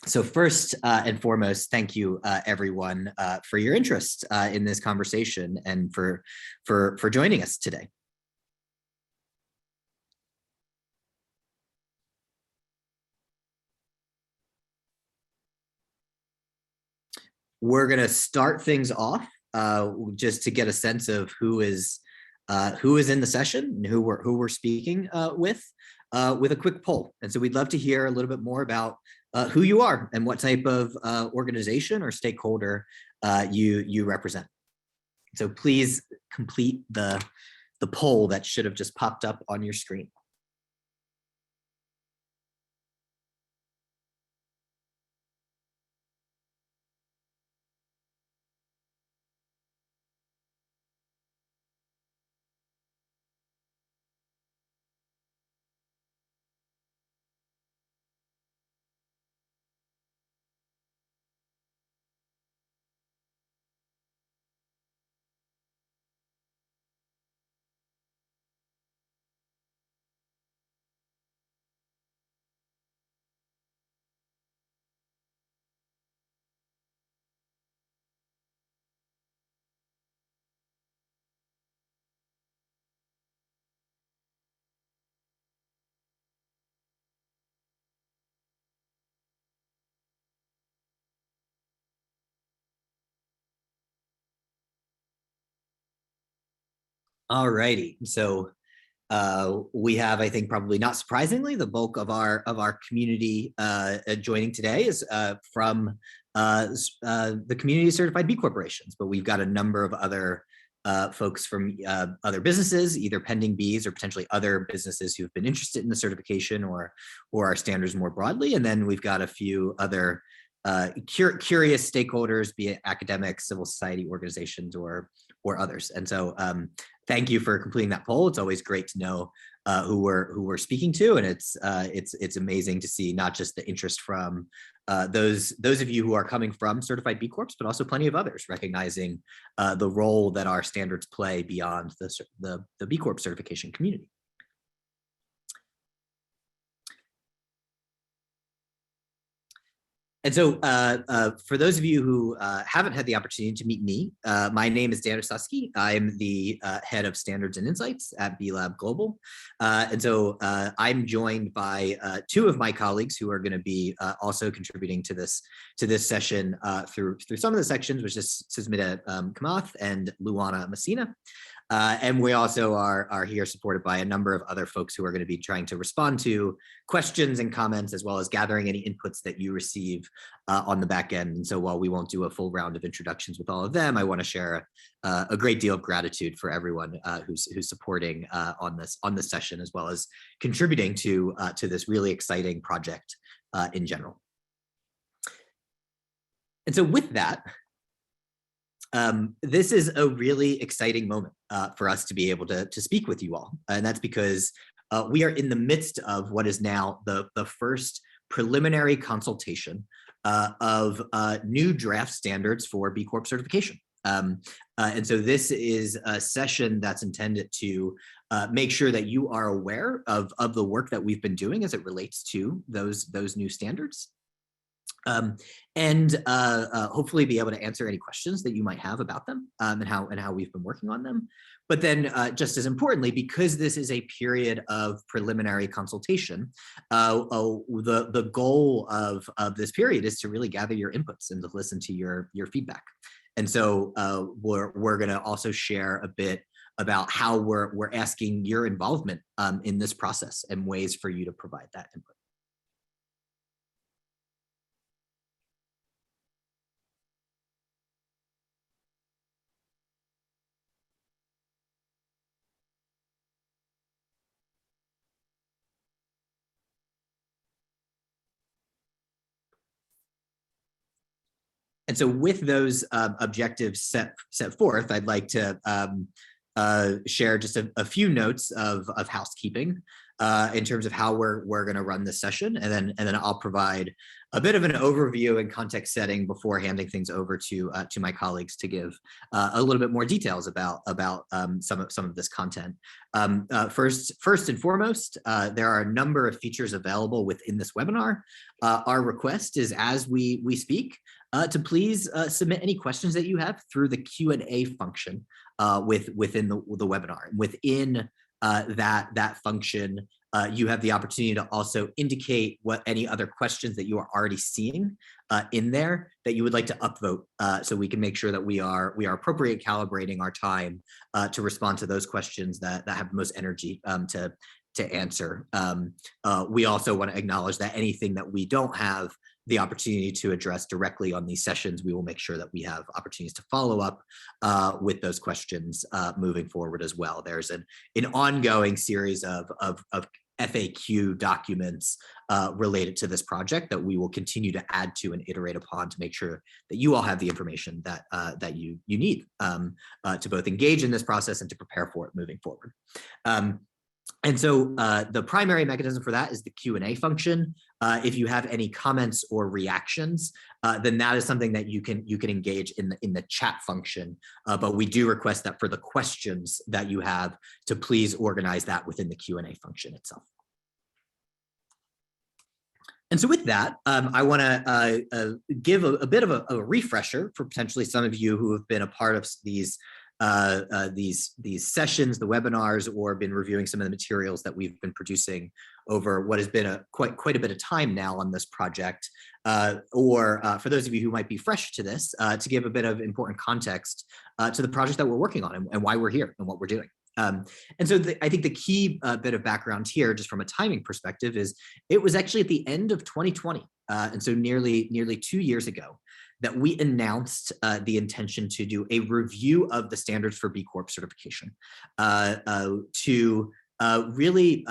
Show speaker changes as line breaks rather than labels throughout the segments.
So first and foremost, thank you everyone for your interest in this conversation and for joining us today. We're going to start things off just to get a sense of who is in the session and who we're speaking with a quick poll. And so we'd love to hear a little bit more about who you are and what type of organization or stakeholder you represent. So please complete the poll that should have just popped up on your screen. All righty. So we have, I think, probably not surprisingly, the bulk of our community joining today is from the community certified B corporations, but we've got a number of other folks from other businesses, either pending Bs or potentially other businesses who've been interested in the certification or our standards more broadly. And then we've got a few other curious stakeholders, be it academics, civil society organizations, or others. And so thank you for completing that poll. It's always great to know who we're speaking to, and it's amazing to see not just the interest from those of you who are coming from certified B Corps, but also plenty of others recognizing the role that our standards play beyond the B Corp certification community. And so for those of you who haven't had the opportunity to meet me, my name is Dan Osuski. I'm the head of standards and insights at B Lab Global. And so I'm joined by two of my colleagues who are going to be also contributing to this session through some of the sections, which is Susmita Kamath and Luana Messina. And we also are here supported by a number of other folks who are going to be trying to respond to questions and comments, as well as gathering any inputs that you receive on the back end. And so while we won't do a full round of introductions with all of them, I want to share a great deal of gratitude for everyone who's supporting on this session, as well as contributing to this really exciting project in general. And so with that, this is a really exciting moment for us to be able to speak with you all. And that's because we are in the midst of what is now the first preliminary consultation of new draft standards for B Corp certification. And so this is a session that's intended to make sure that you are aware of the work that we've been doing as it relates to those new standards. And hopefully be able to answer any questions that you might have about them and how we've been working on them. But then just as importantly, because this is a period of preliminary consultation, the goal of this period is to really gather your inputs and to listen to your feedback. And so we're going to also share a bit about how we're asking your involvement in this process and ways for you to provide that input. And so with those objectives set forth, I'd like to share just a few notes of housekeeping in terms of how we're going to run this session, and then I'll provide a bit of an overview and context setting before handing things over to my colleagues to give a little bit more details about some of this content. First and foremost, there are a number of features available within this webinar. Our request is, as we speak, to please submit any questions that you have through the Q&A function within the webinar. Within that function, you have the opportunity to also indicate what any other questions that you are already seeing in there that you would like to upvote, so we can make sure that we are appropriately calibrating our time to respond to those questions that have the most energy to answer. We also want to acknowledge that anything that we don't have the opportunity to address directly on these sessions, we will make sure that we have opportunities to follow up with those questions moving forward as well. There's an ongoing series of FAQ documents related to this project that we will continue to add to and iterate upon to make sure that you all have the information that you need to both engage in this process and to prepare for it moving forward. And so the primary mechanism for that is the Q&A function. If you have any comments or reactions, then that is something that you can engage in the chat function. But we do request that for the questions that you have to please organize that within the Q&A function itself. And so with that, I want to give a bit of a refresher for potentially some of you who have been a part of these sessions, the webinars, or been reviewing some of the materials that we've been producing over what has been quite a bit of time now on this project, or for those of you who might be fresh to this, to give a bit of important context to the project that we're working on and why we're here and what we're doing. And so I think the key bit of background here, just from a timing perspective, is it was actually at the end of 2020, and so nearly 2 years ago, that we announced the intention to do a review of the standards for B Corp certification, to really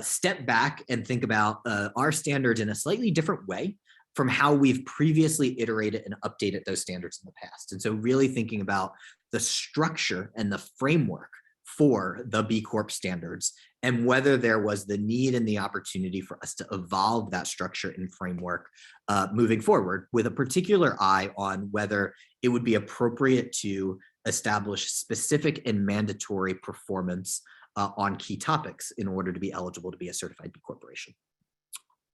step back and think about our standards in a slightly different way from how we've previously iterated and updated those standards in the past. And so really thinking about the structure and the framework for the B Corp standards, and whether there was the need and the opportunity for us to evolve that structure and framework moving forward, with a particular eye on whether it would be appropriate to establish specific and mandatory performance on key topics in order to be eligible to be a certified B Corporation.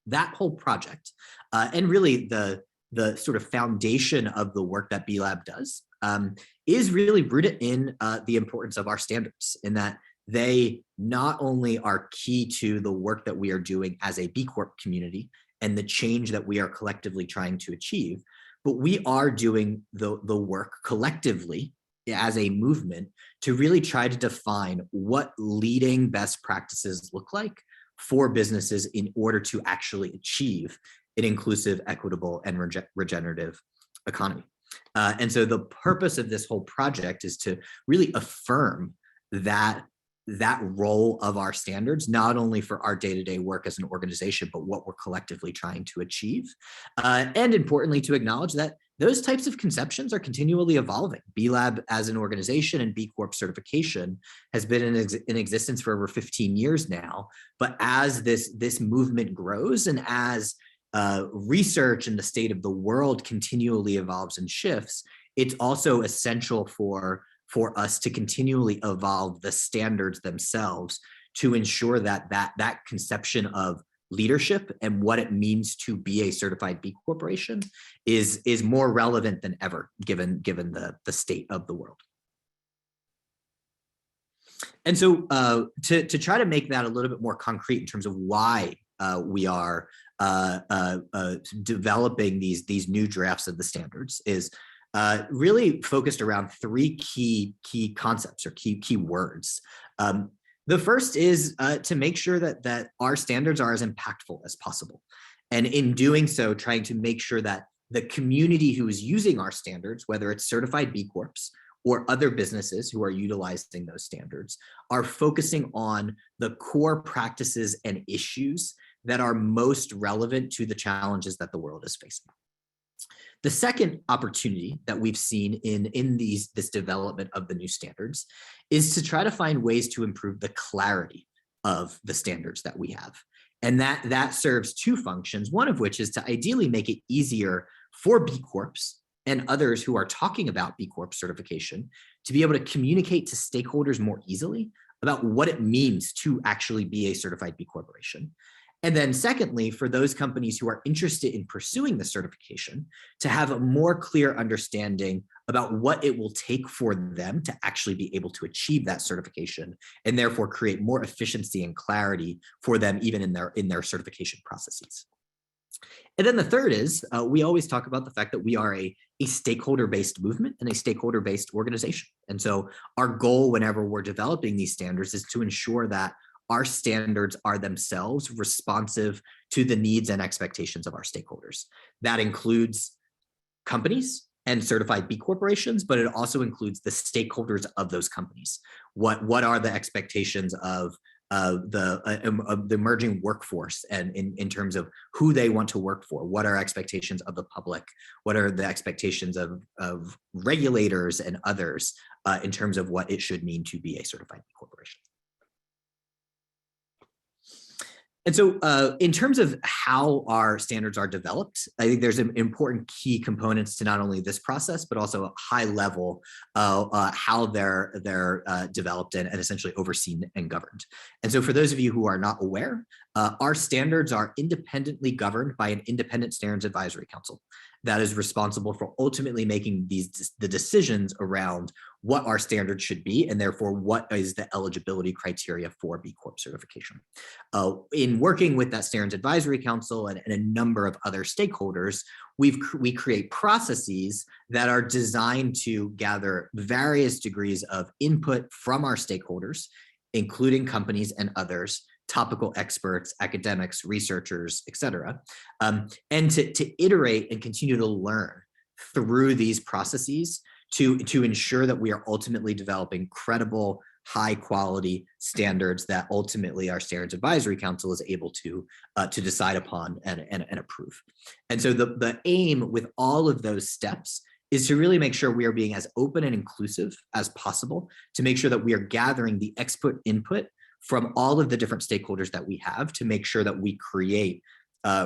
That whole project, and really the sort of foundation of the work that B Lab does, is really rooted in the importance of our standards, in that they not only are key to the work that we are doing as a B Corp community and the change that we are collectively trying to achieve, but we are doing the work collectively as a movement to really try to define what leading best practices look like for businesses in order to actually achieve an inclusive, equitable, and regenerative economy. And so the purpose of this whole project is to really affirm that role of our standards, not only for our day-to-day work as an organization, but what we're collectively trying to achieve. And importantly, to acknowledge that those types of conceptions are continually evolving. B Lab as an organization and B Corp certification has been in existence for over 15 years now. But as this movement grows, and as research and the state of the world continually evolves and shifts, it's also essential for us to continually evolve the standards themselves to ensure that conception of leadership and what it means to be a certified B Corporation is more relevant than ever, given the state of the world. And so to try to make that a little bit more concrete in terms of why we are developing these new drafts of the standards, is really focused around three key concepts or key words. The first is to make sure that our standards are as impactful as possible. And in doing so, trying to make sure that the community who is using our standards, whether it's certified B Corps or other businesses who are utilizing those standards, are focusing on the core practices and issues that are most relevant to the challenges that the world is facing. The second opportunity that we've seen in this development of the new standards is to try to find ways to improve the clarity of the standards that we have. And that serves two functions, one of which is to ideally make it easier for B Corps and others who are talking about B Corp certification to be able to communicate to stakeholders more easily about what it means to actually be a certified B Corporation. And then secondly, for those companies who are interested in pursuing the certification, to have a more clear understanding about what it will take for them to actually be able to achieve that certification, and therefore create more efficiency and clarity for them even in their certification processes. And then the third is, we always talk about the fact that we are a stakeholder-based movement and a stakeholder-based organization. And so our goal whenever we're developing these standards is to ensure that our standards are themselves responsive to the needs and expectations of our stakeholders. That includes companies and certified B corporations, but it also includes the stakeholders of those companies. What are the expectations of the emerging workforce, and in terms of who they want to work for? What are expectations of the public? What are the expectations of regulators and others in terms of what it should mean to be a certified B corporation? And so in terms of how our standards are developed, I think there's important key components to not only this process, but also a high level how they're developed and essentially overseen and governed. And so for those of you who are not aware, our standards are independently governed by an independent standards advisory council that is responsible for ultimately making the decisions around what our standards should be, and therefore what is the eligibility criteria for B Corp certification. In working with that Standards Advisory Council and a number of other stakeholders, we create processes that are designed to gather various degrees of input from our stakeholders, including companies and others, topical experts, academics, researchers, et cetera, and to iterate and continue to learn through these processes to ensure that we are ultimately developing credible, high quality standards that ultimately our Standards Advisory Council is able to decide upon and approve. And so the aim with all of those steps is to really make sure we are being as open and inclusive as possible, to make sure that we are gathering the expert input from all of the different stakeholders that we have to make sure that we create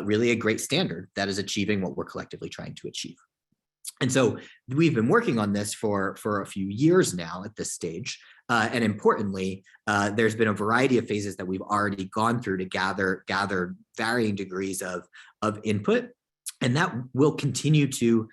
really a great standard that is achieving what we're collectively trying to achieve. And so we've been working on this for a few years now at this stage. And importantly, there's been a variety of phases that we've already gone through to gather varying degrees of input. And that will continue to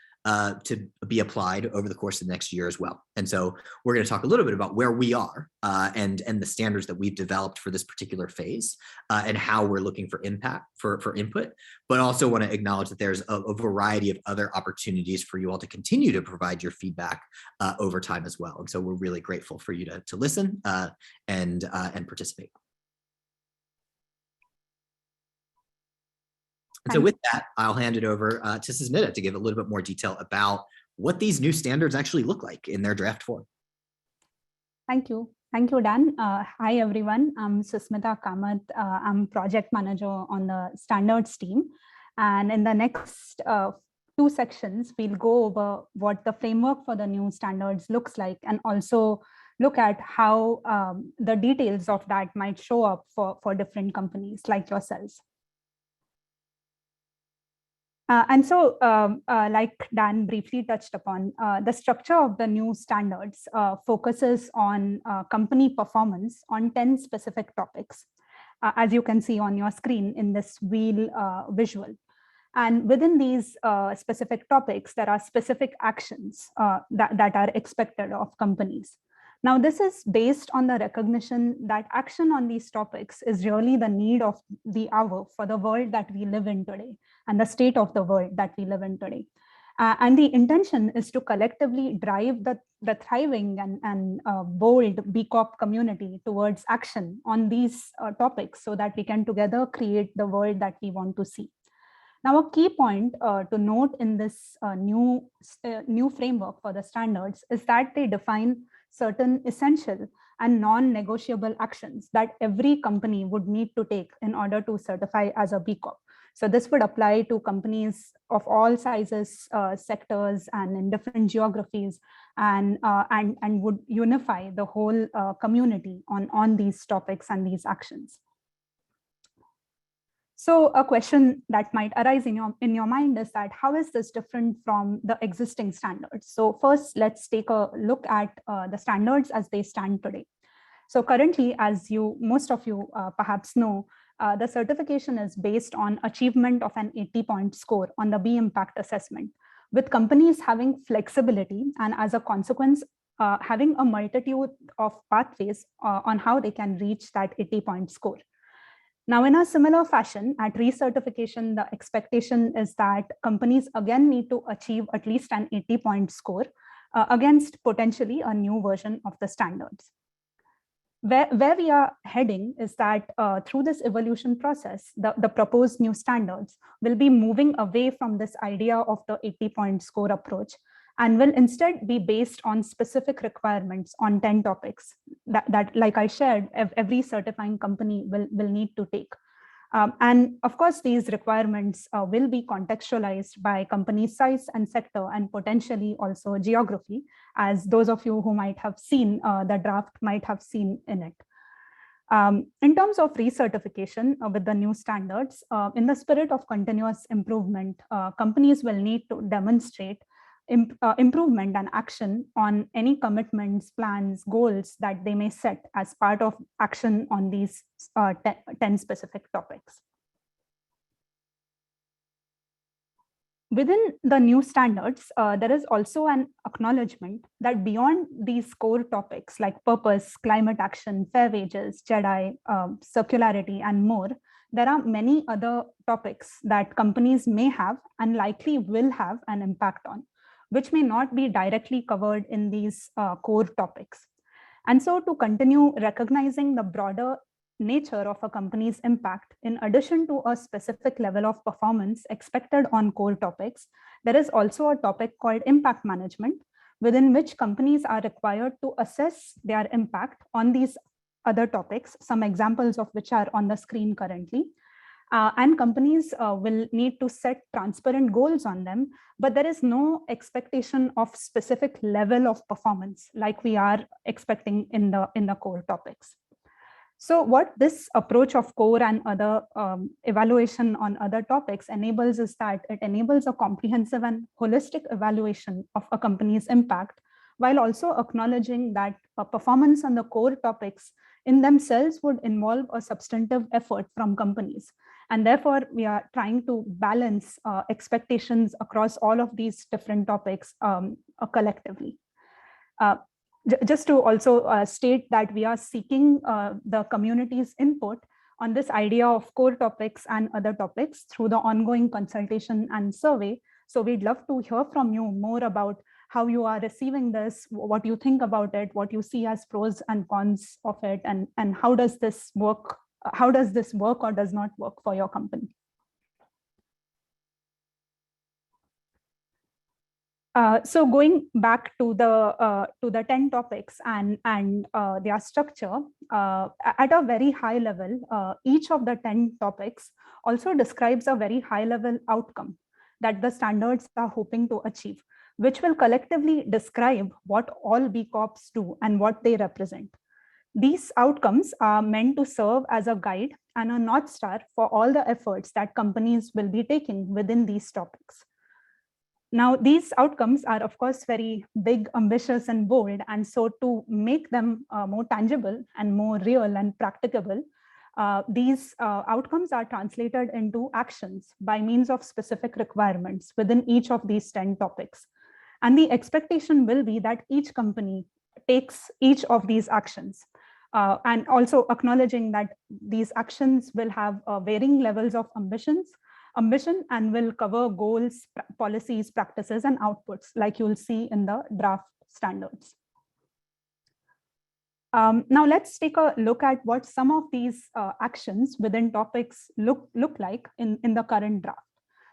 be applied over the course of the next year as well. And so we're going to talk a little bit about where we are and the standards that we've developed for this particular phase and how we're looking for input, but also want to acknowledge that there's a variety of other opportunities for you all to continue to provide your feedback over time as well. And so we're really grateful for you to listen and participate. And so with that, I'll hand it over to Susmita to give a little bit more detail about what these new standards actually look like in their draft form.
Thank you. Thank you, Dan. Hi, everyone. I'm Susmita Kamath. I'm project manager on the standards team. And in the next two sections, we'll go over what the framework for the new standards looks like, and also look at how the details of that might show up for different companies like yourselves. And so, like Dan briefly touched upon, the structure of the new standards focuses on company performance on 10 specific topics, as you can see on your screen in this wheel visual. And within these specific topics, there are specific actions that are expected of companies. Now, this is based on the recognition that action on these topics is really the need of the hour for the world that we live in today and the state of the world that we live in today. And the intention is to collectively drive the thriving and bold B Corp community towards action on these topics so that we can together create the world that we want to see. Now, a key point to note in this new framework for the standards is that they define certain essential and non-negotiable actions that every company would need to take in order to certify as a B Corp. So this would apply to companies of all sizes, sectors, and in different geographies, and would unify the whole community on these topics and these actions. So a question that might arise in your mind is that how is this different from the existing standards? So first, let's take a look at the standards as they stand today. So currently, as most of you perhaps know, the certification is based on achievement of an 80-point score on the B impact assessment, with companies having flexibility and as a consequence, having a multitude of pathways on how they can reach that 80-point score. Now, in a similar fashion, at recertification, the expectation is that companies again need to achieve at least an 80-point score against potentially a new version of the standards. Where we are heading is that through this evolution process, the proposed new standards will be moving away from this idea of the 80-point score approach and will instead be based on specific requirements on 10 topics that like I shared, every certifying company will need to take. And of course, these requirements will be contextualized by company size and sector, and potentially also geography, as those of you who might have seen the draft might have seen in it. In terms of recertification with the new standards, in the spirit of continuous improvement, companies will need to demonstrate improvement and action on any commitments, plans, goals that they may set as part of action on these 10 specific topics. Within the new standards, there is also an acknowledgement that beyond these core topics like purpose, climate action, fair wages, JEDI, circularity, and more, there are many other topics that companies may have and likely will have an impact on, which may not be directly covered in these core topics. And so to continue recognizing the broader nature of a company's impact, in addition to a specific level of performance expected on core topics, there is also a topic called impact management, within which companies are required to assess their impact on these other topics, some examples of which are on the screen currently. And companies will need to set transparent goals on them, but there is no expectation of specific level of performance like we are expecting in the core topics. So what this approach of core and other evaluation on other topics enables is that it enables a comprehensive and holistic evaluation of a company's impact, while also acknowledging that performance on the core topics in themselves would involve a substantive effort from companies. And therefore, we are trying to balance expectations across all of these different topics collectively. Just to also state that we are seeking the community's input on this idea of core topics and other topics through the ongoing consultation and survey. So we'd love to hear from you more about how you are receiving this, what you think about it, what you see as pros and cons of it, and how does this work? How does this work or does not work for your company? So going back to the 10 topics and their structure, at a very high level, each of the 10 topics also describes a very high level outcome that the standards are hoping to achieve, which will collectively describe what all B Corps do and what they represent. These outcomes are meant to serve as a guide and a North Star for all the efforts that companies will be taking within these topics. Now, these outcomes are, of course, very big, ambitious, and bold. And so to make them more tangible and more real and practicable, these outcomes are translated into actions by means of specific requirements within each of these 10 topics. And the expectation will be that each company takes each of these actions. And also acknowledging that these actions will have varying levels of ambition and will cover goals, policies, practices, and outputs, like you'll see in the draft standards. Now let's take a look at what some of these actions within topics look like in the current draft.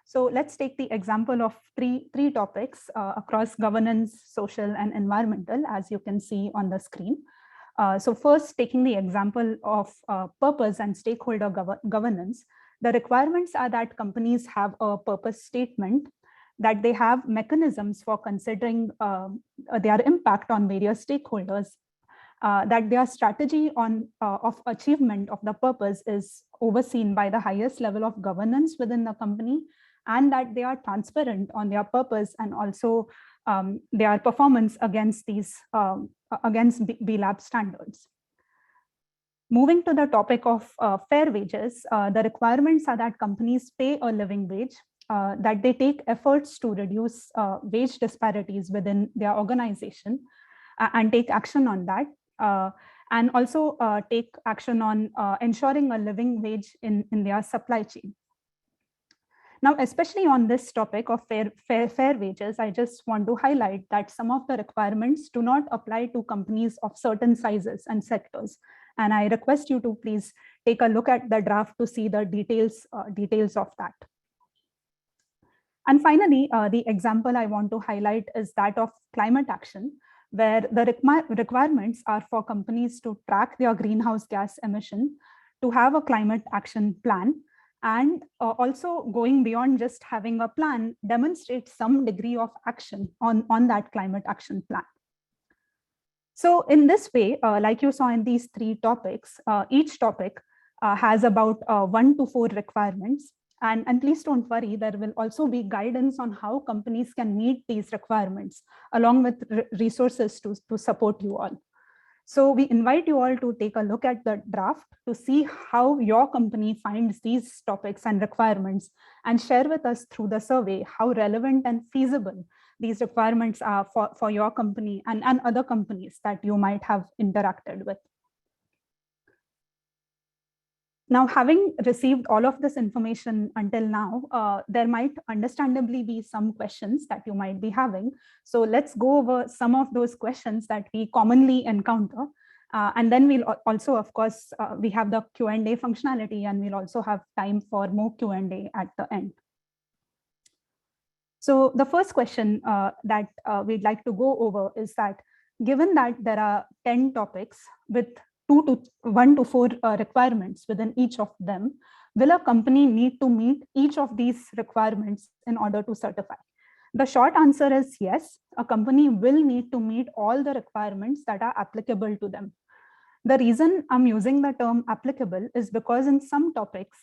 So let's take the example of three topics across governance, social, and environmental, as you can see on the screen. So first, taking the example of purpose and stakeholder governance, The requirements are that companies have a purpose statement, that they have mechanisms for considering their impact on various stakeholders, that their strategy of achievement of the purpose is overseen by the highest level of governance within the company, and that they are transparent on their purpose and also their performance against these against B Lab standards. Moving to the topic of fair wages, the requirements are that companies pay a living wage, that they take efforts to reduce wage disparities within their organization and take action on that, and also take action on ensuring a living wage in their supply chain. Now, especially on this topic of fair wages, I just want to highlight that some of the requirements do not apply to companies of certain sizes and sectors. And I request you to please take a look at the draft to see the details of that. And finally, the example I want to highlight is that of climate action, where the requirements are for companies to track their greenhouse gas emission, to have a climate action plan, and also going beyond just having a plan, demonstrate some degree of action on that climate action plan. So in this way, like you saw in these three topics, each topic has about 1 to 4 requirements. And please don't worry, there will also be guidance on how companies can meet these requirements, along with resources to support you all. So we invite you all to take a look at the draft to see how your company finds these topics and requirements, and share with us through the survey how relevant and feasible these requirements are for your company and other companies that you might have interacted with. Now, having received all of this information until now, there might understandably be some questions that you might be having. So let's go over some of those questions that we commonly encounter. And then we'll also, of course, we have the Q&A functionality, and we'll also have time for more Q&A at the end. So the first question that we'd like to go over is that, given that there are 10 topics with 1 to 4 requirements within each of them, will a company need to meet each of these requirements in order to certify? The short answer is yes, a company will need to meet all the requirements that are applicable to them. The reason I'm using the term applicable is because in some topics,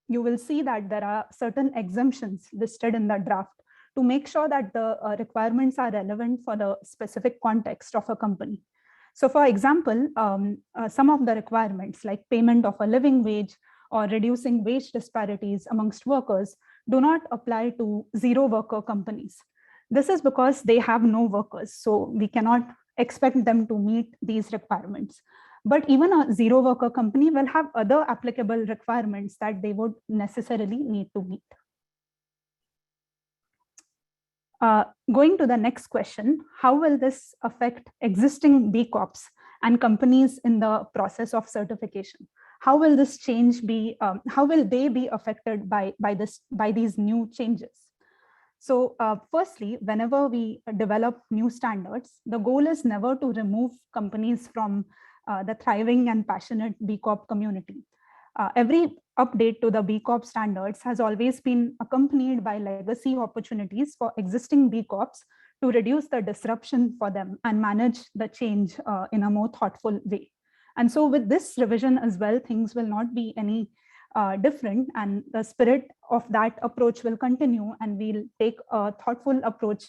you will see that there are certain exemptions listed in the draft to make sure that the requirements are relevant for the specific context of a company. So for example, some of the requirements like payment of a living wage or reducing wage disparities amongst workers do not apply to zero worker companies. This is because they have no workers, so we cannot expect them to meet these requirements. But even a zero worker company will have other applicable requirements that they would necessarily need to meet. Going to the next question, how will this affect existing B Corps and companies in the process of certification? How will this change be, how will they be affected by these new changes? So firstly, whenever we develop new standards, the goal is never to remove companies from the thriving and passionate B Corp community. Every update to the B Corp standards has always been accompanied by legacy opportunities for existing B Corps to reduce the disruption for them and manage the change in a more thoughtful way. And so with this revision as well, things will not be any different, and the spirit of that approach will continue, and we'll take a thoughtful approach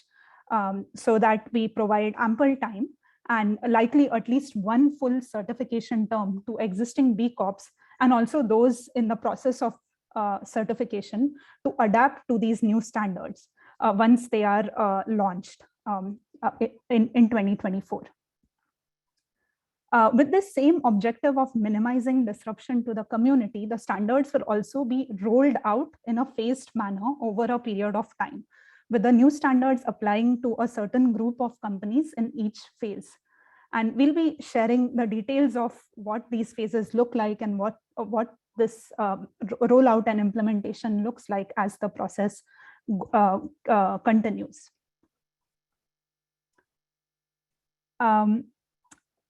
so that we provide ample time and likely at least one full certification term to existing B Corps and also those in the process of certification to adapt to these new standards once they are launched in 2024. With this same objective of minimizing disruption to the community, the standards will also be rolled out in a phased manner over a period of time, with the new standards applying to a certain group of companies in each phase. And we'll be sharing the details of what these phases look like and what this rollout and implementation looks like as the process continues.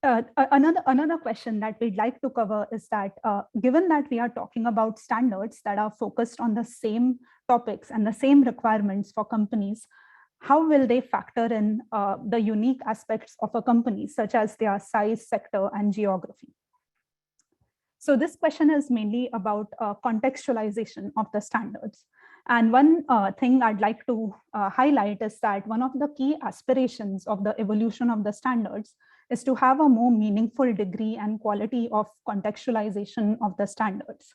Another question that we'd like to cover is that given that we are talking about standards that are focused on the same topics and the same requirements for companies, how will they factor in the unique aspects of a company, such as their size, sector, and geography? So this question is mainly about contextualization of the standards. And one thing I'd like to highlight is that one of the key aspirations of the evolution of the standards is to have a more meaningful degree and quality of contextualization of the standards.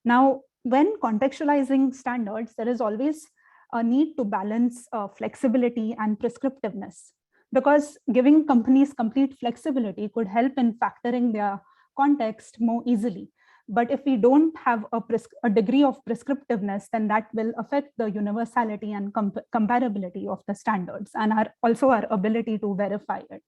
Now, when contextualizing standards, there is always a need to balance flexibility and prescriptiveness, because giving companies complete flexibility could help in factoring their context more easily. But if we don't have a degree of prescriptiveness, then that will affect the universality and comparability of the standards and also our ability to verify it.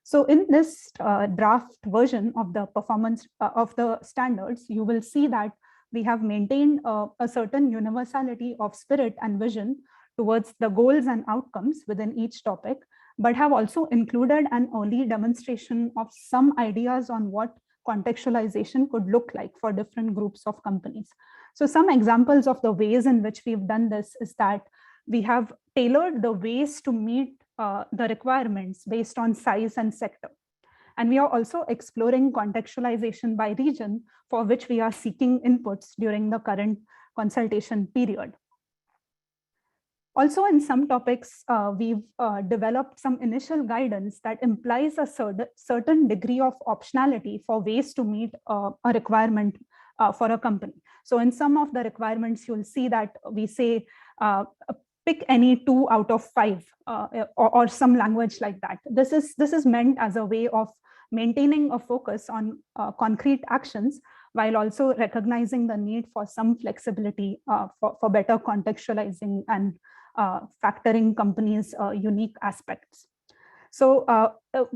So in this draft version of the performance of the standards, you will see that we have maintained a certain universality of spirit and vision towards the goals and outcomes within each topic, but have also included an early demonstration of some ideas on what contextualization could look like for different groups of companies. So some examples of the ways in which we've done this is that we have tailored the ways to meet the requirements based on size and sector. And we are also exploring contextualization by region, for which we are seeking inputs during the current consultation period. Also, in some topics, we've developed some initial guidance that implies a certain degree of optionality for ways to meet a requirement for a company. So in some of the requirements, you'll see that we say, pick any 2 out of 5 or some language like that. This is meant as a way of maintaining a focus on concrete actions, while also recognizing the need for some flexibility for better contextualizing and factoring companies' unique aspects. So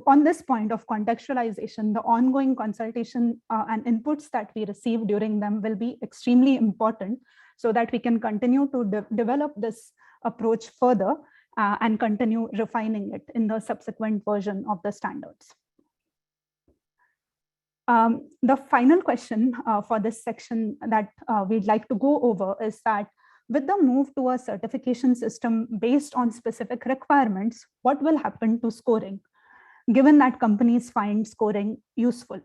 on this point of contextualization, the ongoing consultation and inputs that we receive during them will be extremely important, so that we can continue to develop this approach further and continue refining it in the subsequent version of the standards. The final question for this section that we'd like to go over is that with the move to a certification system based on specific requirements, what will happen to scoring, given that companies find scoring useful?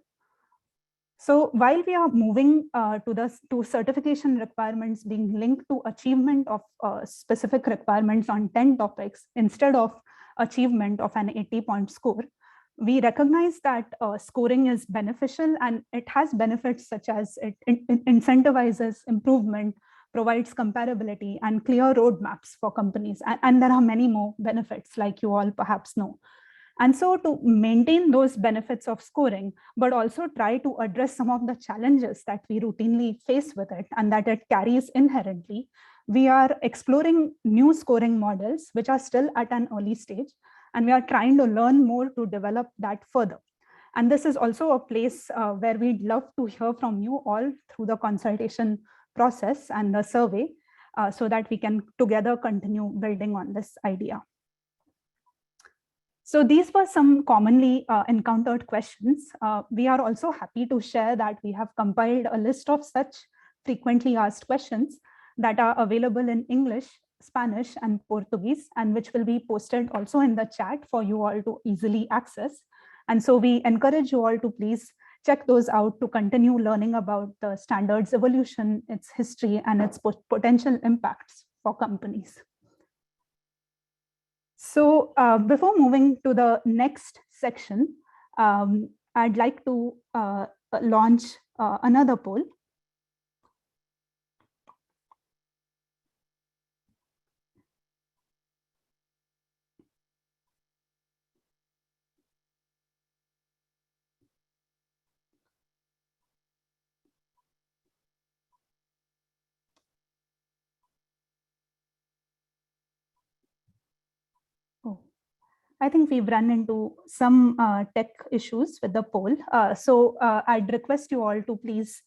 So while we are moving to certification requirements being linked to achievement of specific requirements on 10 topics instead of achievement of an 80-point score, we recognize that scoring is beneficial, and it has benefits such as it incentivizes improvement, provides comparability and clear roadmaps for companies. And there are many more benefits, like you all perhaps know. And so to maintain those benefits of scoring, but also try to address some of the challenges that we routinely face with it and that it carries inherently, we are exploring new scoring models, which are still at an early stage. And we are trying to learn more to develop that further. And this is also a place where we'd love to hear from you all through the consultation process and the survey, so that we can together continue building on this idea. So these were some commonly encountered questions. We are also happy to share that we have compiled a list of such frequently asked questions that are available in English, Spanish, and Portuguese, and which will be posted also in the chat for you all to easily access. And so we encourage you all to please check those out to continue learning about the standards evolution, its history, and its potential impacts for companies. So before moving to the next section, I'd like to launch another poll. I think we've run into some tech issues with the poll. So I'd request you all to please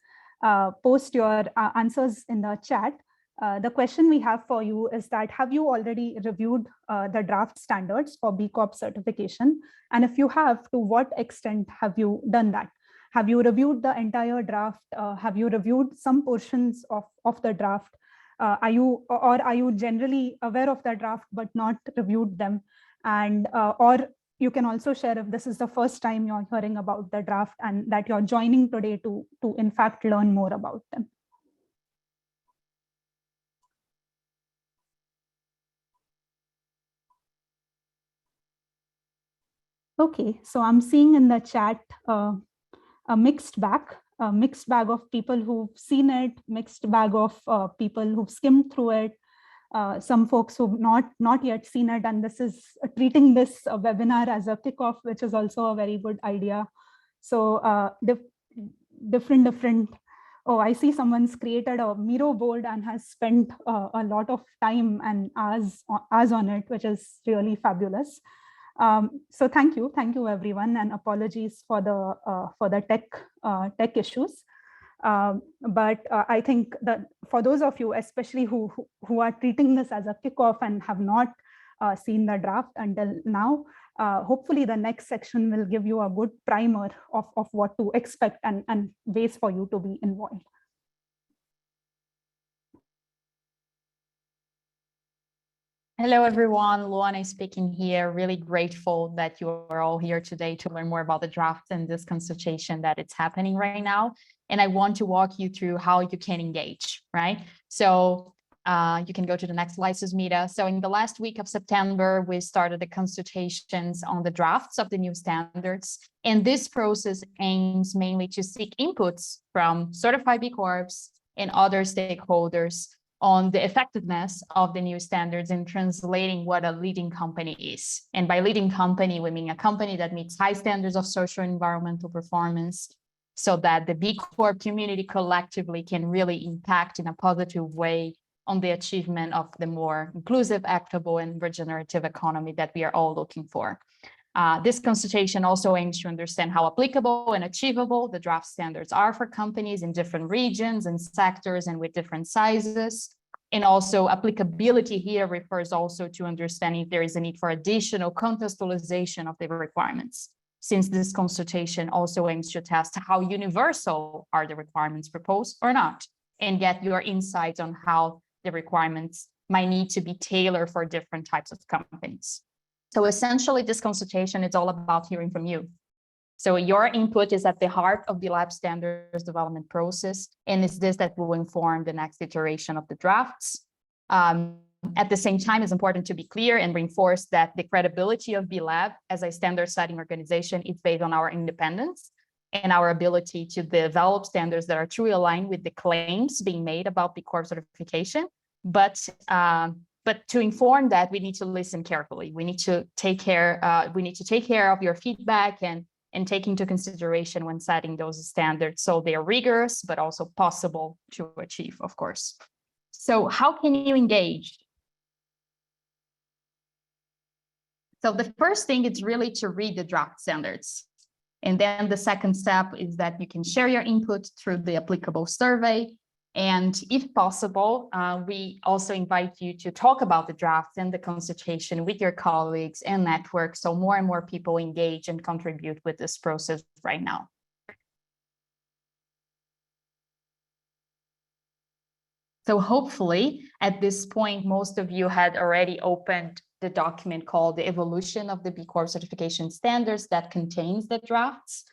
post your answers in the chat. The question we have for you is that, have you already reviewed the draft standards for B Corp certification? And if you have, to what extent have you done that? Have you reviewed the entire draft? Have you reviewed some portions of the draft? Are you generally aware of the draft but not reviewed them? And or you can also share if this is the first time you're hearing about the draft and that you're joining today to in fact learn more about them. Okay, so I'm seeing in the chat a mixed bag of people who've seen it, mixed bag of people who've skimmed through it, some folks who've not yet seen it, and this is treating this webinar as a kickoff, which is also a very good idea. So different. Oh, I see someone's created a Miro board and has spent a lot of time and hours on it, which is really fabulous. So thank you everyone, and apologies for the tech issues. But I think that for those of you, especially who are treating this as a kickoff and have not seen the draft until now, hopefully the next section will give you a good primer of what to expect and ways for you to be involved.
Hello, everyone. Luana speaking here. Really grateful that you are all here today to learn more about the draft and this consultation that it's happening right now. And I want to walk you through how you can engage, right? So you can go to the next slide, Susmita. So in the last week of September, we started the consultations on the drafts of the new standards. And this process aims mainly to seek inputs from certified B Corps and other stakeholders on the effectiveness of the new standards in translating what a leading company is. And by leading company, we mean a company that meets high standards of social and environmental performance, so that the B Corp community collectively can really impact in a positive way on the achievement of the more inclusive, equitable, and regenerative economy that we are all looking for. This consultation also aims to understand how applicable and achievable the draft standards are for companies in different regions and sectors and with different sizes. And also applicability here refers also to understanding if there is a need for additional contextualization of the requirements, since this consultation also aims to test how universal are the requirements proposed or not, and get your insights on how the requirements might need to be tailored for different types of companies. So essentially, this consultation is all about hearing from you. So your input is at the heart of the lab standards development process, and it's this that will inform the next iteration of the drafts. At the same time, it's important to be clear and reinforce that the credibility of B Lab as a standard setting organization is based on our independence and our ability to develop standards that are truly aligned with the claims being made about B Corp certification. But to inform that, we need to listen carefully. We need to take care of your feedback and take into consideration when setting those standards. So they are rigorous, but also possible to achieve, of course. So how can you engage? So the first thing is really to read the draft standards. And then the second step is that you can share your input through the applicable survey. And if possible, we also invite you to talk about the draft and the consultation with your colleagues and networks, so more and more people engage and contribute with this process right now. So hopefully at this point, most of you had already opened the document called the Evolution of the B Corp Certification Standards that contains the drafts.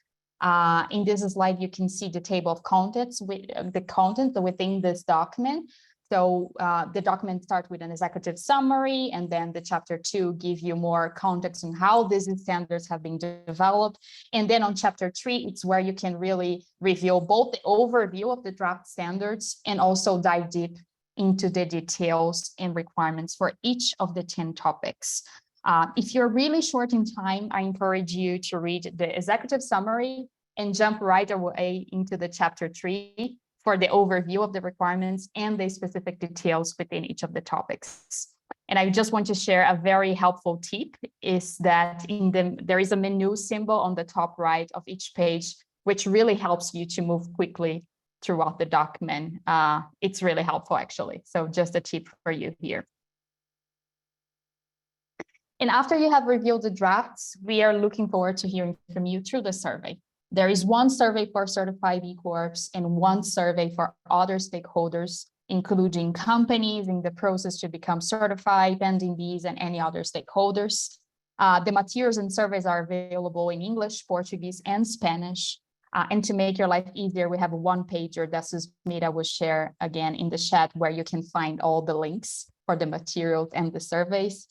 In this slide, you can see the table of contents with the content within this document. So the document starts with an executive summary, and then the chapter 2 gives you more context on how these standards have been developed. And then on chapter 3, it's where you can really reveal both the overview of the draft standards and also dive deep into the details and requirements for each of the 10 topics. If you're really short in time, I encourage you to read the executive summary and jump right away into the chapter 3 for the overview of the requirements and the specific details within each of the topics. And I just want to share a very helpful tip is that there is a menu symbol on the top right of each page, which really helps you to move quickly throughout the document. It's really helpful, actually. So just a tip for you here. And after you have reviewed the drafts, we are looking forward to hearing from you through the survey. There is one survey for certified B Corps and one survey for other stakeholders, including companies in the process to become certified, pending Bs, and any other stakeholders. The materials and surveys are available in English, Portuguese, and Spanish. And to make your life easier, we have a one-pager that Susmita will share again in the chat, where you can find all the links for the materials and the surveys.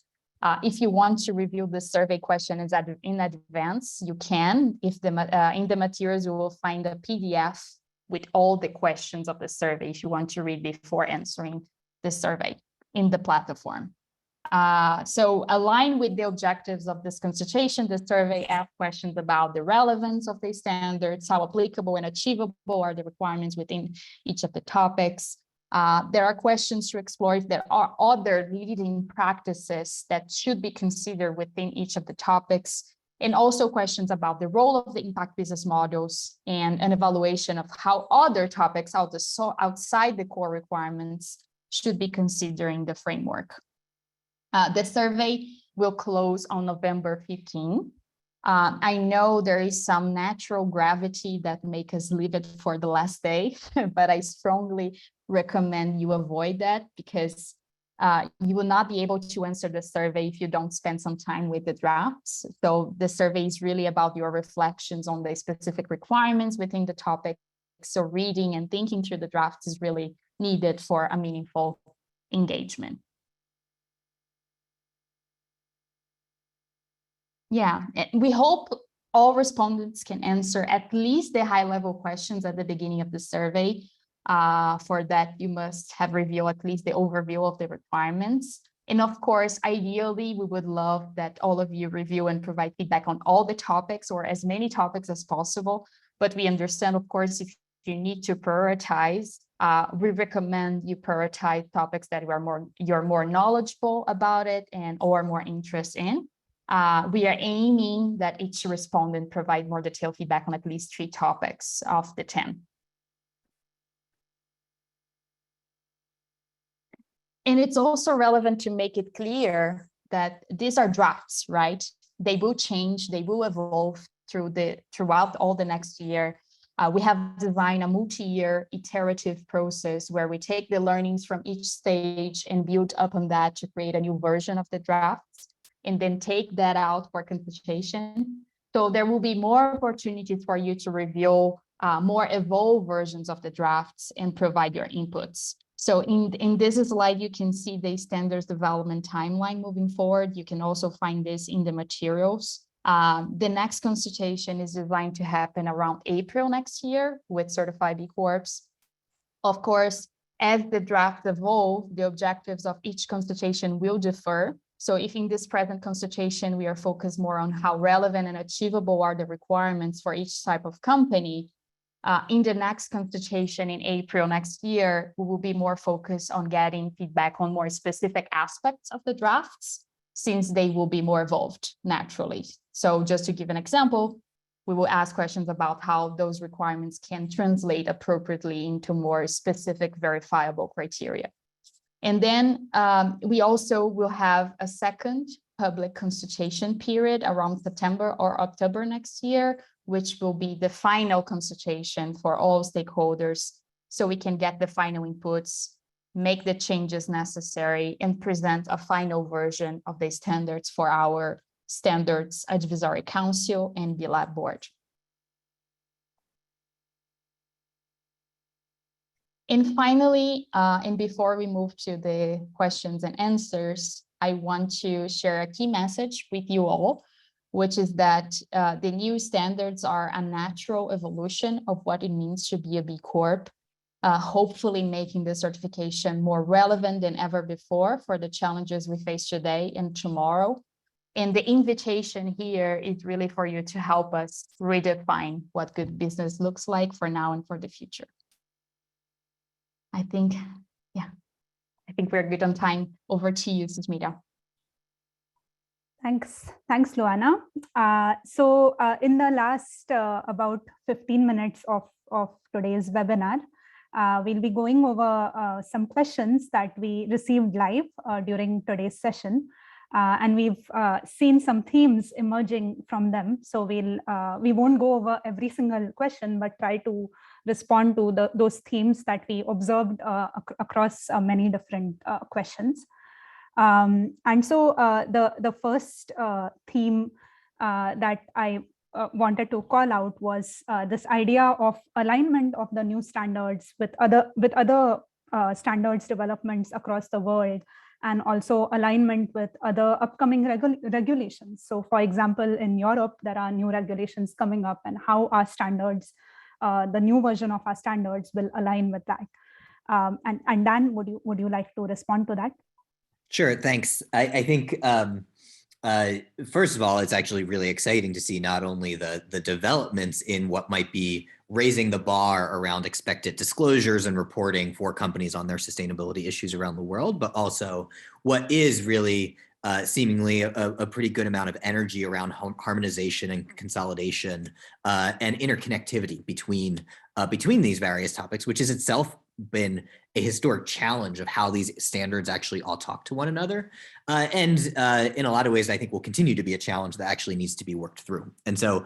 If you want to review the survey questions in advance, you can. If in the materials, you will find a PDF with all the questions of the survey if you want to read before answering the survey in the platform. So aligned with the objectives of this consultation, the survey asks questions about the relevance of the standards, how applicable and achievable are the requirements within each of the topics. There are questions to explore if there are other leading practices that should be considered within each of the topics, and also questions about the role of the impact business models and an evaluation of how other topics outside the core requirements should be considering the framework. The survey will close on November 15. I know there is some natural gravity that make us leave it for the last day, but I strongly recommend you avoid that, because you will not be able to answer the survey if you don't spend some time with the drafts. So the survey is really about your reflections on the specific requirements within the topic. So reading and thinking through the drafts is really needed for a meaningful engagement. Yeah, we hope all respondents can answer at least the high-level questions at the beginning of the survey. For that, you must have reviewed at least the overview of the requirements. And of course, ideally, we would love that all of you review and provide feedback on all the topics, or as many topics as possible. But we understand, of course, if you need to prioritize, we recommend you prioritize topics that you're more knowledgeable about it or more interested in. We are aiming that each respondent provide more detailed feedback on at least 3 topics of the 10. And it's also relevant to make it clear that these are drafts, right? They will change, they will evolve throughout all the next year. We have designed a multi-year iterative process where we take the learnings from each stage and build upon that to create a new version of the drafts, and then take that out for consultation. So there will be more opportunities for you to review more evolved versions of the drafts and provide your inputs. So in this slide, you can see the standards development timeline moving forward. You can also find this in the materials. The next consultation is designed to happen around April next year with certified B Corps. Of course, as the drafts evolve, the objectives of each consultation will differ. So if in this present consultation, we are focused more on how relevant and achievable are the requirements for each type of company, in the next consultation in April next year, we will be more focused on getting feedback on more specific aspects of the drafts, since they will be more evolved naturally. So just to give an example, we will ask questions about how those requirements can translate appropriately into more specific verifiable criteria. And then we also will have a second public consultation period around September or October next year, which will be the final consultation for all stakeholders, so we can get the final inputs, make the changes necessary, and present a final version of the standards for our Standards Advisory Council and B-Lab Board. And finally, and before we move to the questions and answers, I want to share a key message with you all, which is that the new standards are a natural evolution of what it means to be a B Corp, hopefully making the certification more relevant than ever before for the challenges we face today and tomorrow. And the invitation here is really for you to help us redefine what good business looks like for now and for the future. I think we're good on time. Over to you, Susmita.
Thanks, Luana. So in the last about 15 minutes of today's webinar, We'll be going over some questions that we received live during today's session. And we've seen some themes emerging from them. So we won't go over every single question, but try to respond to those themes that we observed across many different questions. And so the first theme that I wanted to call out was this idea of alignment of the new standards with other standards developments across the world, and also alignment with other upcoming regulations. So for example, in Europe, there are new regulations coming up, and how our standards, the new version of our standards, will align with that. And Dan, would you like to respond to that?
Sure, thanks. I think, first of all, it's actually really exciting to see not only the developments in what might be raising the bar around expected disclosures and reporting for companies on their sustainability issues around the world, but also what is really seemingly a pretty good amount of energy around harmonization and consolidation and interconnectivity between these various topics, which is itself been a historic challenge of how these standards actually all talk to one another. And in a lot of ways, I think will continue to be a challenge that actually needs to be worked through. And so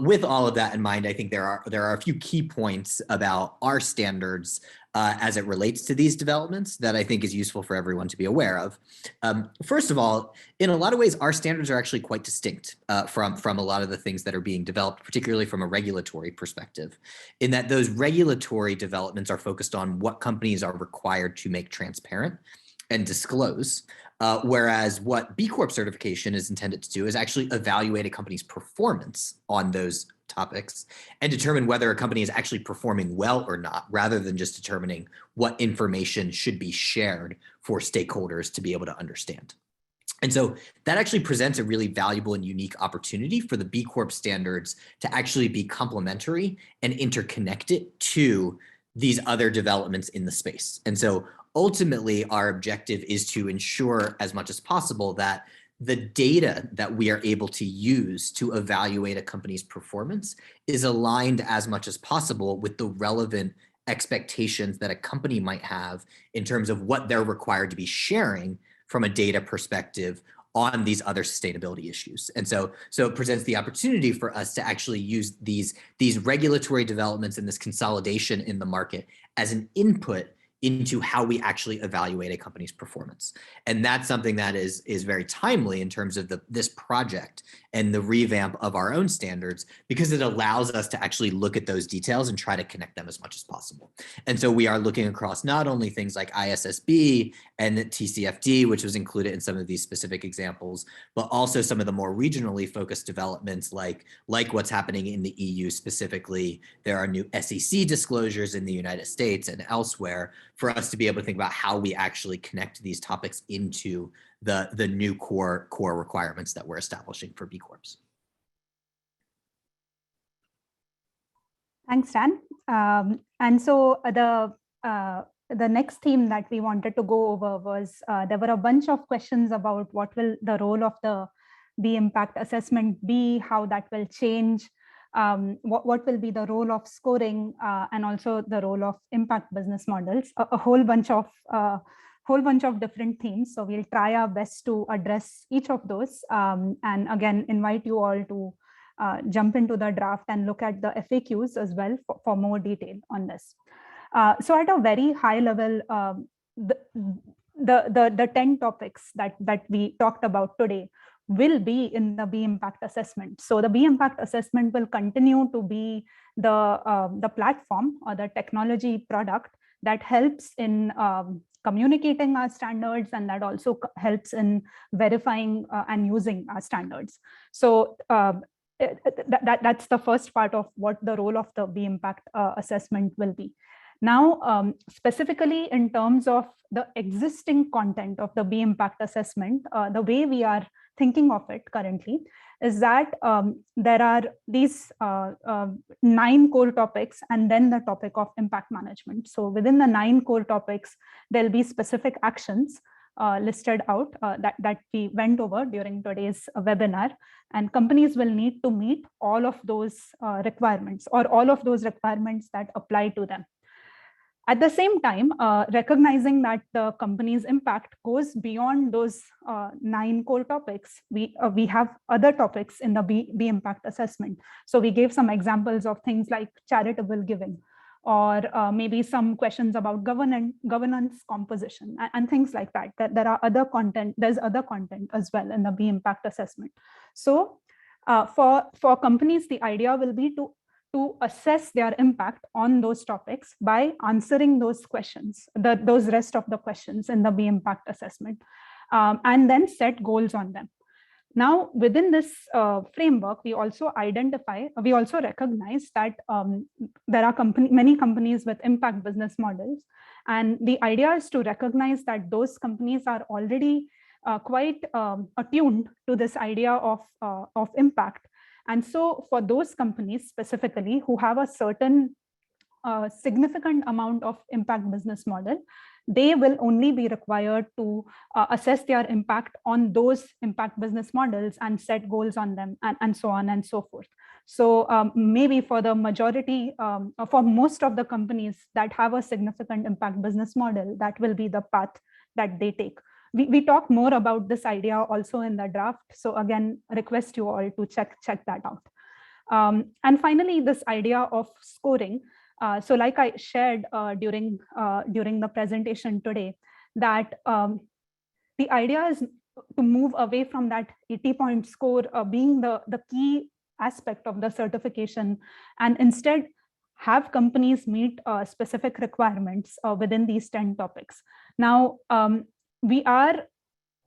with all of that in mind, I think there are a few key points about our standards as it relates to these developments that I think is useful for everyone to be aware of. First of all, in a lot of ways, our standards are actually quite distinct from a lot of the things that are being developed, particularly from a regulatory perspective, in that those regulatory developments are focused on what companies are required to make transparent and disclose, whereas what B Corp certification is intended to do is actually evaluate a company's performance on those topics and determine whether a company is actually performing well or not, rather than just determining what information should be shared for stakeholders to be able to understand. And so that actually presents a really valuable and unique opportunity for the B Corp standards to actually be complementary and interconnected to these other developments in the space. And so ultimately, our objective is to ensure as much as possible that the data that we are able to use to evaluate a company's performance is aligned as much as possible with the relevant expectations that a company might have in terms of what they're required to be sharing from a data perspective on these other sustainability issues. And so it presents the opportunity for us to actually use these regulatory developments and this consolidation in the market as an input into how we actually evaluate a company's performance. And that's something that is very timely in terms of this project and the revamp of our own standards, because it allows us to actually look at those details and try to connect them as much as possible. And so we are looking across not only things like ISSB and TCFD, which was included in some of these specific examples, but also some of the more regionally focused developments like what's happening in the EU specifically. There are new SEC disclosures in the United States and elsewhere for us to be able to think about how we actually connect these topics into the new core requirements that we're establishing for B Corps.
Thanks, Dan. And so the next theme that we wanted to go over was there were a bunch of questions about what will the role of the B impact assessment be, how that will change, what will be the role of scoring, and also the role of impact business models, a whole bunch of different themes. So we'll try our best to address each of those, and again invite you all to jump into the draft and look at the FAQs as well for more detail on this. So at a very high level, the 10 topics that we talked about today will be in the B impact assessment. So the B impact assessment will continue to be the platform or the technology product that helps in communicating our standards, and that also helps in verifying and using our standards. So that's the first part of what the role of the B impact assessment will be. Now, specifically in terms of the existing content of the B impact assessment, the way we are thinking of it currently is that there are these 9 core topics and then the topic of impact management. So within the 9 core topics, there'll be specific actions listed out that we went over during today's webinar, and companies will need to meet all of those requirements, or all of those requirements that apply to them. At the same time, recognizing that the company's impact goes beyond those 9 core topics, we have other topics in the B impact assessment. So we gave some examples of things like charitable giving, or maybe some questions about governance composition and things like that. That there are other content. There's other content as well in the B impact assessment. So for companies, the idea will be to assess their impact on those topics by answering those questions, those rest of the questions in the B impact assessment, and then set goals on them. Now, within this framework, we also recognize that there are many companies with impact business models. And the idea is to recognize that those companies are already quite attuned to this idea of impact. And so for those companies specifically who have a certain significant amount of impact business model, they will only be required to assess their impact on those impact business models and set goals on them, and so on and so forth. So maybe for the majority, for most of the companies that have a significant impact business model, that will be the path that they take. We talk more about this idea also in the draft. So again, request you all to check that out. And finally, this idea of scoring. So like I shared during the presentation today, that the idea is to move away from that 80-point score being the key aspect of the certification, and instead have companies meet specific requirements within these 10 topics. Now, we are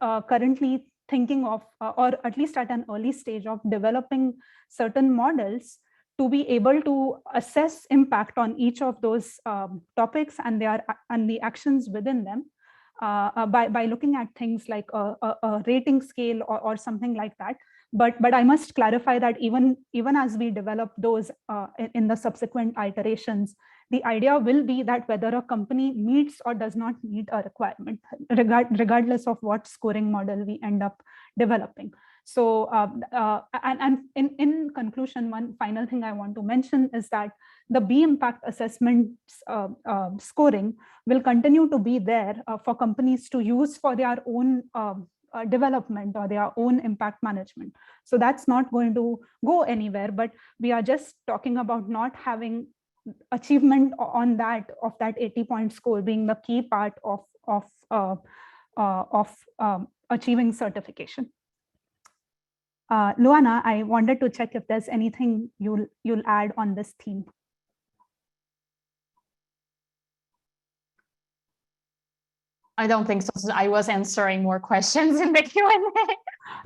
currently thinking of, or at least at an early stage of developing certain models to be able to assess impact on each of those topics and the actions within them by looking at things like a rating scale or something like that. But I must clarify that even as we develop those in the subsequent iterations, the idea will be that whether a company meets or does not meet a requirement, regardless of what scoring model we end up developing. So, and in conclusion, one final thing I want to mention is that the B impact assessment scoring will continue to be there for companies to use for their own development or their own impact management. So that's not going to go anywhere, but we are just talking about not having achievement on that 80-point score being the key part of achieving certification. Luana, I wanted to check if there's anything you'll add on this theme.
I don't think so. I was answering more questions in the Q&A,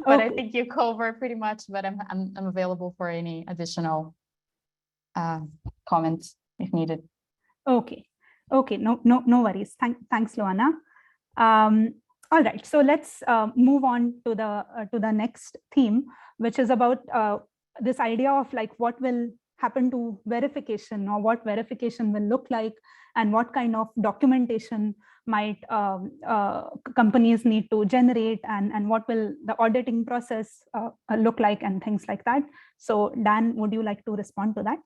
but okay. I think you covered pretty much. But I'm available for any additional comments if needed.
Okay. No worries. Thanks, Luana. All right. So let's move on to the next theme, which is about this idea of like what will happen to verification, or what verification will look like, and what kind of documentation might companies need to generate, and what will the auditing process look like, and things like that. So Dan, would you like to respond to that?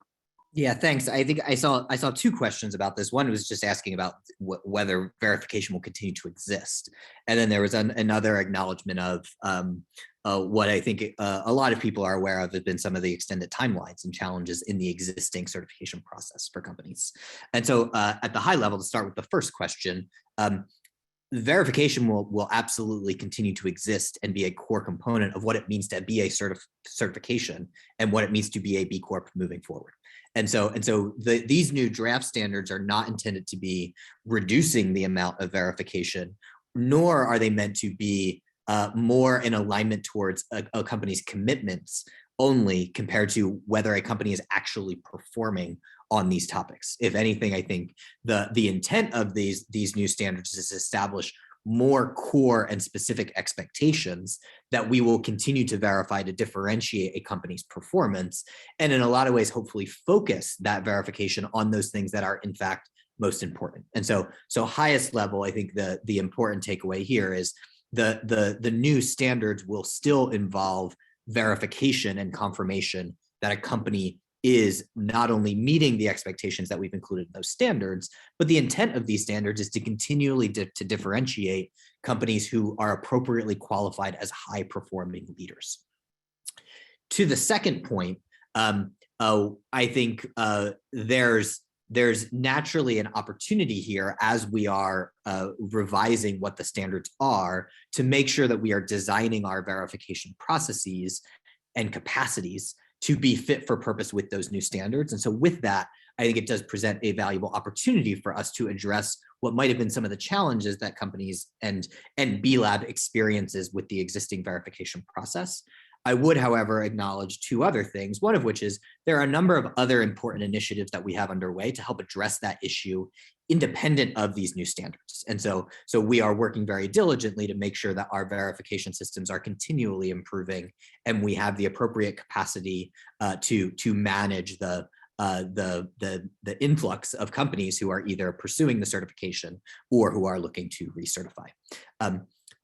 Yeah, thanks. I think I saw 2 questions about this. One was just asking about whether verification will continue to exist, and then there was another acknowledgement of what I think a lot of people are aware of have been some of the extended timelines and challenges in the existing certification process for companies. And so at the high level, to start with the first question, verification will absolutely continue to exist and be a core component of what it means to be a certification and what it means to be a B Corp moving forward. And so these new draft standards are not intended to be reducing the amount of verification, nor are they meant to be more in alignment towards a company's commitments only compared to whether a company is actually performing on these topics. If anything, I think the intent of these new standards is to establish more core and specific expectations that we will continue to verify to differentiate a company's performance, and in a lot of ways, hopefully focus that verification on those things that are in fact most important. And so highest level, I think the important takeaway here is the new standards will still involve verification and confirmation that a company is not only meeting the expectations that we've included in those standards, but the intent of these standards is to continually to differentiate companies who are appropriately qualified as high-performing leaders. To the second point, I think there's naturally an opportunity here as we are revising what the standards are to make sure that we are designing our verification processes and capacities to be fit for purpose with those new standards. And so with that, I think it does present a valuable opportunity for us to address what might have been some of the challenges that companies and B Lab experiences with the existing verification process. I would, however, acknowledge two other things, one of which is there are a number of other important initiatives that we have underway to help address that issue independent of these new standards. And so we are working very diligently to make sure that our verification systems are continually improving and we have the appropriate capacity to manage the influx of companies who are either pursuing the certification or who are looking to recertify.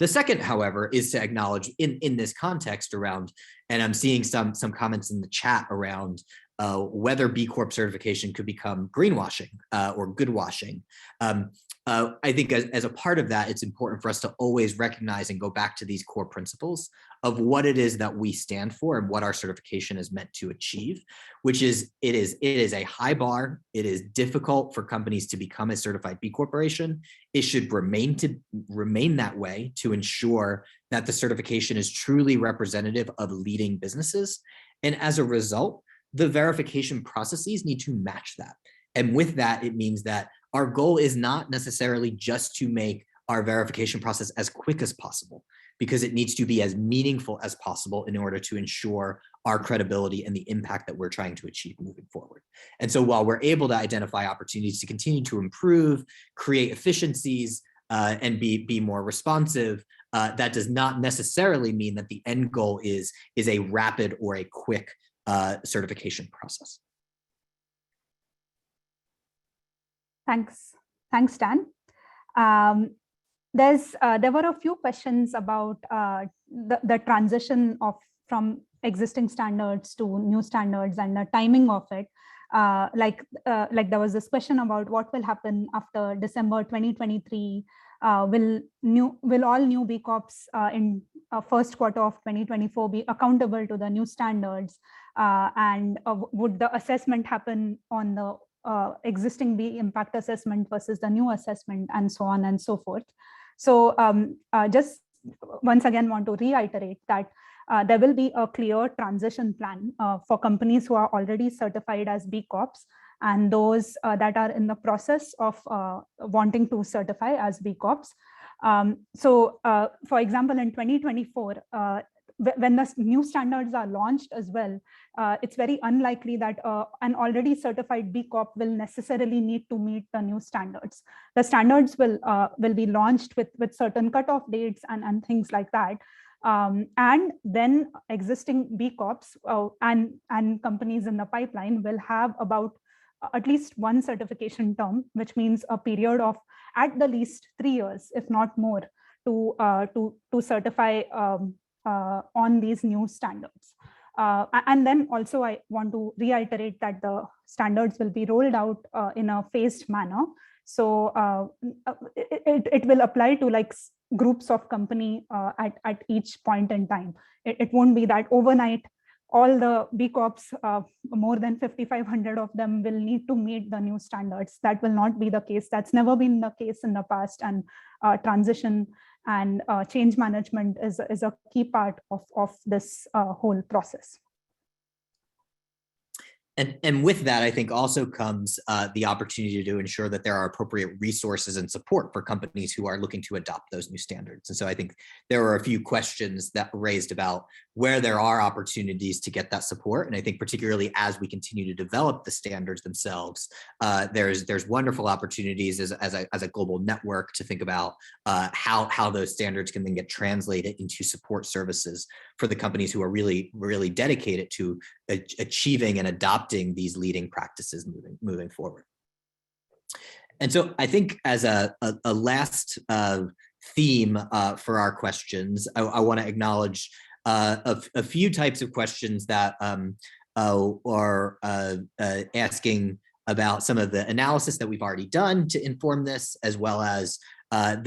The second, however, is to acknowledge in this context around, and I'm seeing some comments in the chat around whether B Corp certification could become greenwashing or goodwashing. I think as a part of that, it's important for us to always recognize and go back to these core principles of what it is that we stand for and what our certification is meant to achieve, which is it is a high bar. It is difficult for companies to become a certified B Corporation. It should remain that way to ensure that the certification is truly representative of leading businesses. And as a result, the verification processes need to match that. And with that, it means that our goal is not necessarily just to make our verification process as quick as possible, because it needs to be as meaningful as possible in order to ensure our credibility and the impact that we're trying to achieve moving forward. And so while we're able to identify opportunities to continue to improve, create efficiencies, and be more responsive, that does not necessarily mean that the end goal is a rapid or a quick certification process.
Thanks, Dan. There were a few questions about the transition from existing standards to new standards and the timing of it. Like there was this question about what will happen after December 2023. Will all new B Corps in first quarter of 2024 be accountable to the new standards? And would the assessment happen on the existing B impact assessment versus the new assessment, and so on and so forth? So just once again want to reiterate that there will be a clear transition plan for companies who are already certified as B Corps and those that are in the process of wanting to certify as B Corps. For example, in 2024, when the new standards are launched as well, it's very unlikely that an already certified B Corp will necessarily need to meet the new standards. The standards will be launched with certain cutoff dates and things like that. And then existing B Corps and companies in the pipeline will have about at least one certification term, which means a period of at the least 3 years, if not more, to certify on these new standards. And then also I want to reiterate that the standards will be rolled out in a phased manner. So it will apply to like groups of company at each point in time. It won't be that overnight all the B Corps, more than 5,500 of them will need to meet the new standards. That will not be the case. That's never been the case in the past, and transition and change management is a key part of this whole process.
And with that, I think also comes the opportunity to ensure that there are appropriate resources and support for companies who are looking to adopt those new standards. And so I think there were a few questions that were raised about where there are opportunities to get that support. And I think particularly as we continue to develop the standards themselves, there's wonderful opportunities as a global network to think about how those standards can then get translated into support services for the companies who are really, really dedicated to achieving and adopting these leading practices moving forward. And so I think as a last theme for our questions, I want to acknowledge a few types of questions that or asking about some of the analysis that we've already done to inform this, as well as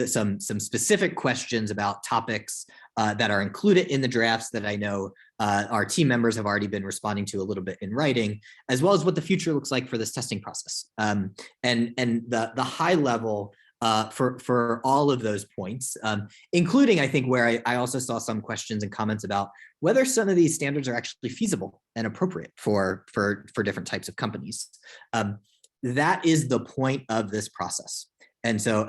some specific questions about topics that are included in the drafts that I know our team members have already been responding to a little bit in writing, as well as what the future looks like for this testing process. And the high level for all of those points, including, I think, where I also saw some questions and comments about whether some of these standards are actually feasible and appropriate for different types of companies. That is the point of this process. And so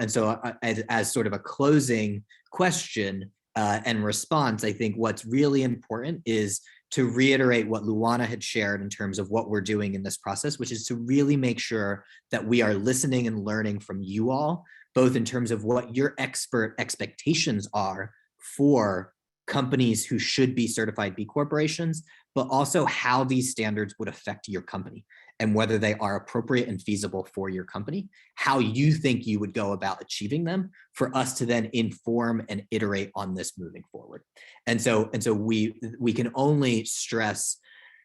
as sort of a closing question and response, I think what's really important is to reiterate what Luana had shared in terms of what we're doing in this process, which is to really make sure that we are listening and learning from you all, both in terms of what your expert expectations are for companies who should be certified B corporations, but also how these standards would affect your company and whether they are appropriate and feasible for your company, how you think you would go about achieving them for us to then inform and iterate on this moving forward. And so we can only stress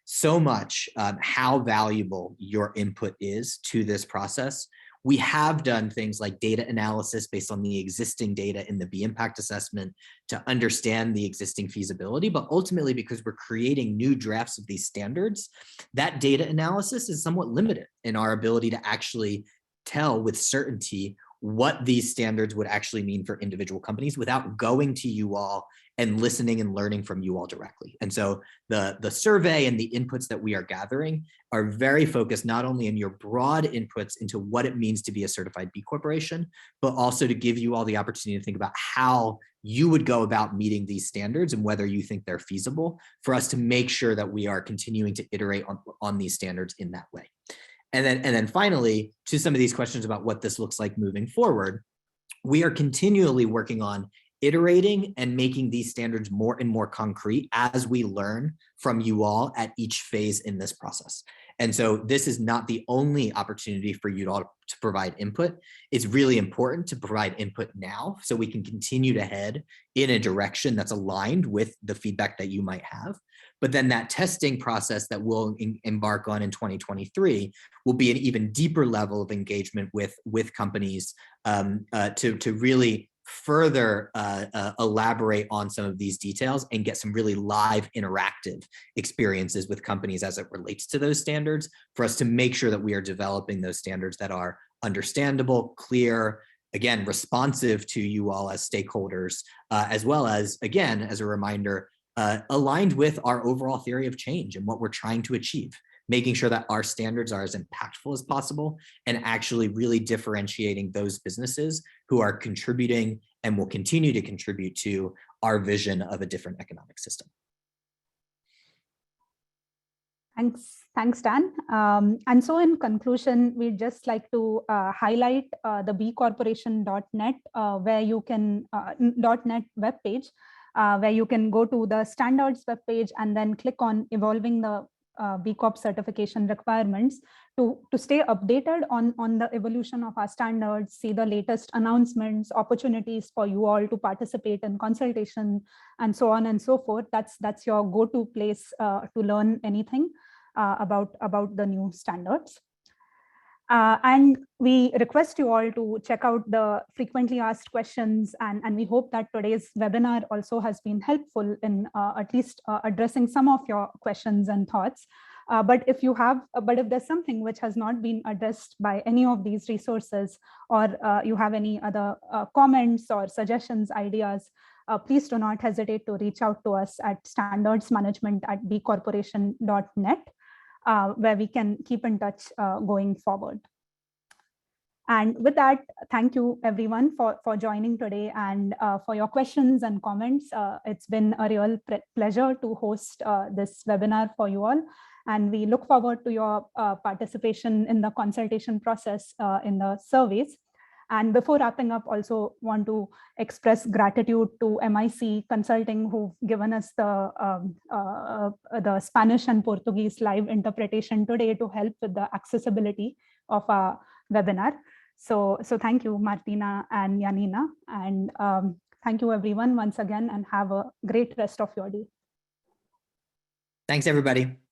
so much how valuable your input is to this process. We have done things like data analysis based on the existing data in the B impact assessment to understand the existing feasibility, but ultimately because we're creating new drafts of these standards, that data analysis is somewhat limited in our ability to actually tell with certainty what these standards would actually mean for individual companies without going to you all and listening and learning from you all directly. And so the survey and the inputs that we are gathering are very focused not only in your broad inputs into what it means to be a certified B corporation, but also to give you all the opportunity to think about how you would go about meeting these standards and whether you think they're feasible for us to make sure that we are continuing to iterate on these standards in that way. And then finally, to some of these questions about what this looks like moving forward, we are continually working on iterating and making these standards more and more concrete as we learn from you all at each phase in this process. And so this is not the only opportunity for you all to provide input. It's really important to provide input now so we can continue to head in a direction that's aligned with the feedback that you might have. But then that testing process that we'll embark on in 2023 will be an even deeper level of engagement with companies to really further elaborate on some of these details and get some really live interactive experiences with companies as it relates to those standards for us to make sure that we are developing those standards that are understandable, clear, again, responsive to you all as stakeholders, as well as, again, as a reminder, aligned with our overall theory of change and what we're trying to achieve, making sure that our standards are as impactful as possible and actually really differentiating those businesses who are contributing and will continue to contribute to our vision of a different economic system.
Thanks, Dan. And so in conclusion, we'd just like to highlight the bcorporation.net, where you can, .net webpage, where you can go to the standards webpage and then click on evolving the B Corp certification requirements to stay updated on the evolution of our standards, see the latest announcements, opportunities for you all to participate in consultation, and so on and so forth. That's your go-to place to learn anything about the new standards. And we request you all to check out the frequently asked questions, and we hope that today's webinar also has been helpful in at least addressing some of your questions and thoughts. But if there's something which has not been addressed by any of these resources, or you have any other comments or suggestions, ideas, please do not hesitate to reach out to us at standardsmanagement@bcorporation.net. Where we can keep in touch going forward. And with that, thank you everyone for joining today and for your questions and comments. It's been a real pleasure to host this webinar for you all. And we look forward to your participation in the consultation process in the surveys. And before wrapping up, also want to express gratitude to MIC Consulting, who've given us the Spanish and Portuguese live interpretation today to help with the accessibility of our webinar. So thank you, Martina and Janina. And thank you everyone once again, and have a great rest of your day.
Thanks, everybody.